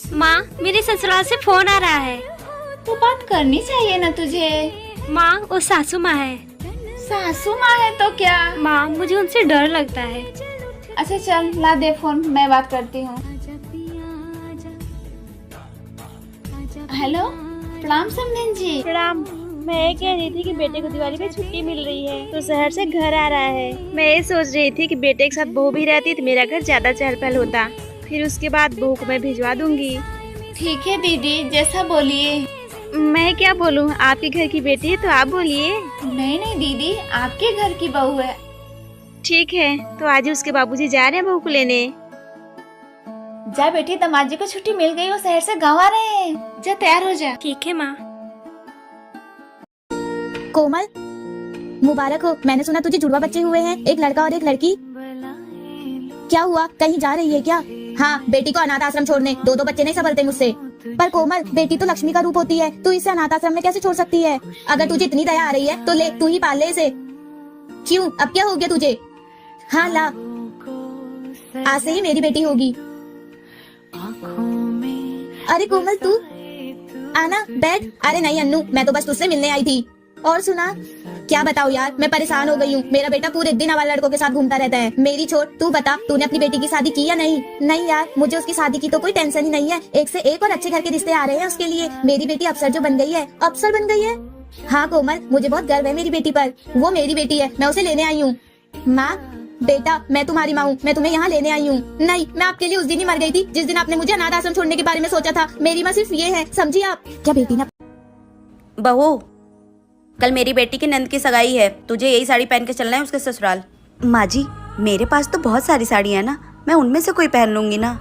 माँ, मेरे ससुराल से फोन आ रहा है। तो बात करनी चाहिए ना तुझे। माँ, वो सासू माँ है। सासू माँ है तो क्या? माँ, मुझे उनसे डर लगता है। अच्छा चल ला दे फोन, मैं बात करती हूँ। हेलो, प्रणाम समधन जी। प्रणाम। मैं ये कह रही थी कि बेटे को दिवाली पे छुट्टी मिल रही है तो शहर से घर आ रहा है। मैं ये सोच रही थी कि बेटे के साथ बहू भी रहती तो मेरा घर ज्यादा चहल पहल होता। फिर उसके बाद बहू को मैं भिजवा दूंगी। ठीक है दीदी, जैसा बोलिए। मैं क्या बोलूँ, आपके घर की बेटी है तो आप बोलिए। नहीं नहीं दीदी, आपके घर की बहू है। ठीक है, तो आज ही उसके बाबूजी जा रहे हैं बहू को लेने। जा बेटी, दामाद जी को छुट्टी मिल गई, वो शहर से गाँव आ रहे हैं। जा तैयार हो जा। ठीक है माँ। कोमल, मुबारक हो। मैंने सुना तुझे जुड़वा बच्चे हुए हैं, एक लड़का और एक लड़की। क्या हुआ, कहीं जा रही है क्या? हाँ, बेटी को अनाथ आश्रम छोड़ने। दो बच्चे नहीं संभलते मुझसे। पर कोमल, बेटी तो लक्ष्मी का रूप होती है, तू इसे अनाथ आश्रम में कैसे छोड़ सकती है? अगर तुझे इतनी दया आ रही है तो ले, तू ही पाल ले इसे। क्यों, अब क्या हो गया तुझे? हाँ ला, आज से ही मेरी बेटी होगी। अरे कोमल, तू आना, बैठ। अरे नहीं अन्नू, मैं तो बस तुझसे मिलने आई थी। और सुना, क्या बताओ यार, मैं परेशान हो गई हूँ। मेरा बेटा पूरे दिन आवारा लड़कों के साथ घूमता रहता है। मेरी छोड़, तू बता, तूने अपनी बेटी की शादी की या नहीं? नहीं यार, मुझे उसकी शादी की तो कोई टेंशन ही नहीं है। एक से एक और अच्छे घर के रिश्ते आ रहे हैं उसके लिए। मेरी बेटी अफसर जो बन गई है। अफसर बन गई है? हाँ कोमल, मुझे बहुत गर्व है मेरी बेटी पर। वो मेरी बेटी है, मैं उसे लेने आई हूँ। माँ, बेटा, मैं तुम्हारी माँ हूँ, मैं तुम्हें यहाँ लेने आई हूँ। नहीं, मैं आपके लिए उस दिन ही मर गई थी जिस दिन आपने मुझे अनाथ आश्रम छोड़ने के बारे में सोचा था। मेरी माँ सिर्फ ये है, समझी आप? क्या बेटी ना? बहू, कल मेरी बेटी की नंद की सगाई है, तुझे यही साड़ी पहन के चलना है उसके ससुराल। माँ जी, मेरे पास तो बहुत सारी साड़ियाँ हैं ना, मैं उनमें से कोई पहन लूंगी ना।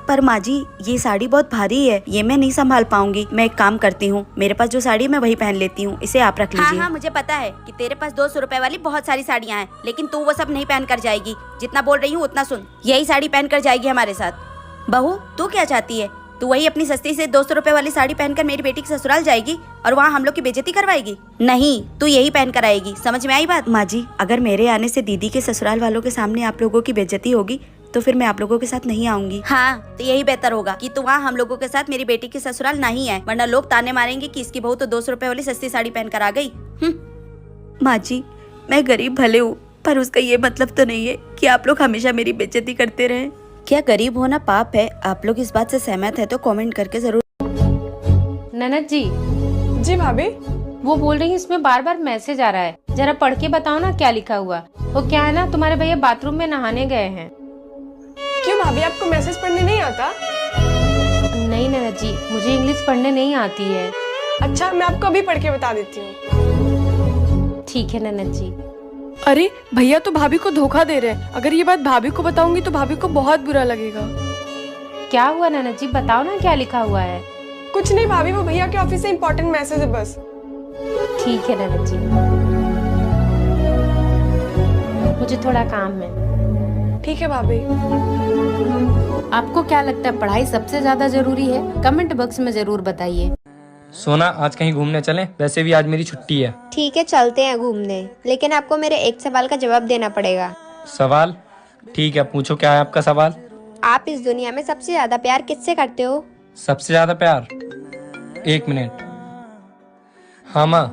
पर माँ जी, ये साड़ी बहुत भारी है, ये मैं नहीं संभाल पाऊंगी। मैं एक काम करती हूँ, मेरे पास जो साड़ी है मैं वही पहन लेती हूँ, इसे आप रख लीजिए। हाँ, मुझे पता है कि तेरे पास 200 रुपए वाली बहुत सारी साड़ियाँ हैं, लेकिन तू वो सब नहीं पहन कर जाएगी। जितना बोल रही हूँ उतना सुन, यही साड़ी पहन कर जाएगी हमारे साथ। बहू, तू क्या चाहती है? तू वही अपनी सस्ती से 200 रुपए वाली साड़ी पहनकर मेरी बेटी के ससुराल जाएगी और वहाँ हम लोग की बेइज्जती करवाएगी? नहीं, तू यही पहन कर आएगी। समझ में आई बात? माँ जी, अगर मेरे आने से दीदी के ससुराल वालों के सामने आप लोगों की बेइज्जती होगी तो फिर मैं आप लोगों के साथ नहीं आऊंगी। हाँ, तो यही बेहतर होगा कि तू वहाँ हम लोगों के साथ मेरी बेटी के ससुराल नहीं है, वरना लोग ताने मारेंगे कि इसकी बहू तो 200 रुपए वाली सस्ती साड़ी पहन कर आ गई। माँ जी, मैं गरीब भले हूँ, पर उसका ये मतलब तो नहीं है कि आप लोग हमेशा मेरी बेइज्जती करते रहें। क्या गरीब होना पाप है? आप लोग इस बात से सहमत है तो कमेंट करके जरूर। ननद जी। जी भाभी। वो बोल रही है इसमें बार बार मैसेज आ रहा है, जरा पढ़ के बताओ ना क्या लिखा हुआ। वो क्या है ना, तुम्हारे भैया बाथरूम में नहाने गए हैं। क्यों भाभी, आपको मैसेज पढ़ने नहीं आता? नहीं ननद जी, मुझे इंग्लिश पढ़ने नहीं आती है। अच्छा, मैं आपको अभी पढ़ के बता देती हूँ। ठीक है ननद जी। अरे भैया तो भाभी को धोखा दे रहे हैं। अगर ये बात भाभी को बताऊंगी तो भाभी को बहुत बुरा लगेगा। क्या हुआ ननद जी, बताओ ना क्या लिखा हुआ है। कुछ नहीं भाभी, वो भैया के ऑफिस से इम्पोर्टेंट मैसेज है बस। ठीक है ननद जी, मुझे थोड़ा काम है। ठीक है भाभी। आपको क्या लगता है पढ़ाई सबसे ज्यादा जरूरी है? कमेंट बॉक्स में जरूर बताइए। सोना, आज कहीं घूमने चलें? वैसे भी आज मेरी छुट्टी है। ठीक है, चलते हैं घूमने, लेकिन आपको मेरे एक सवाल का जवाब देना पड़ेगा। सवाल? ठीक है, पूछो, क्या है आपका सवाल? आप इस दुनिया में सबसे ज्यादा प्यार किससे करते हो? सबसे ज्यादा प्यार? 1 मिनट। हाँ माँ।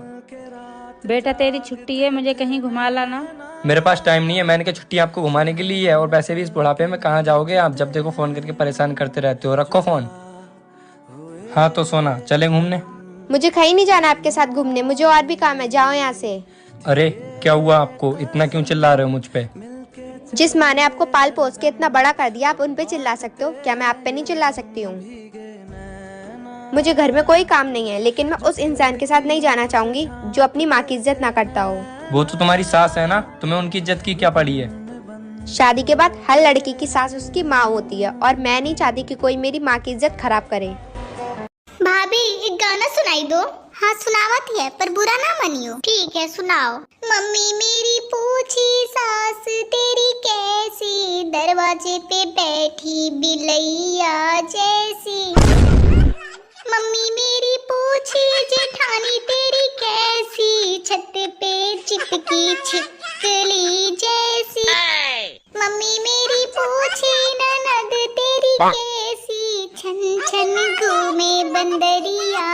बेटा तेरी छुट्टी है, मुझे कहीं घुमा लाना। मेरे पास टाइम नहीं है, मैंने कहा छुट्टी आपको घुमाने के लिए है, और वैसे भी इस बुढ़ापे में कहाँ जाओगे आप? जब देखो फोन करके परेशान करते रहते हो। रखो फोन। हाँ तो सोना, चले घूमने? मुझे कहीं नहीं जाना आपके साथ घूमने, मुझे और भी काम है, जाओ यहाँ से। अरे क्या हुआ आपको, इतना क्यों चिल्ला रहे हो मुझ पे? जिस माँ ने आपको पाल पोस के इतना बड़ा कर दिया, आप उन पे चिल्ला सकते हो क्या? मैं आप पे नहीं चिल्ला सकती हूँ। मुझे घर में कोई काम नहीं है, लेकिन मैं उस इंसान के साथ नहीं जाना चाहूंगी जो अपनी माँ की इज्जत ना करता हो। वो तो तुम्हारी सास है ना, तुम्हें उनकी इज्जत की क्या पड़ी है? शादी के बाद हर लड़की की सास उसकी माँ होती है, और मैं नहीं चाहती कि कोई मेरी माँ की इज्जत खराब करे। भाभी, एक गाना सुनाई दो। हाँ सुनावत है, पर बुरा ना मनियो। ठीक है, सुनाओ। मम्मी मेरी पूछी सास तेरी कैसी, दरवाजे पे बैठी बिलैया जैसी। मम्मी मेरी पूछी जेठानी तेरी कैसी, छत पे चिपकी छिपकली जैसी। मम्मी मेरी पूछी ननद तेरी कैसी, छन छन घूमे बंदरिया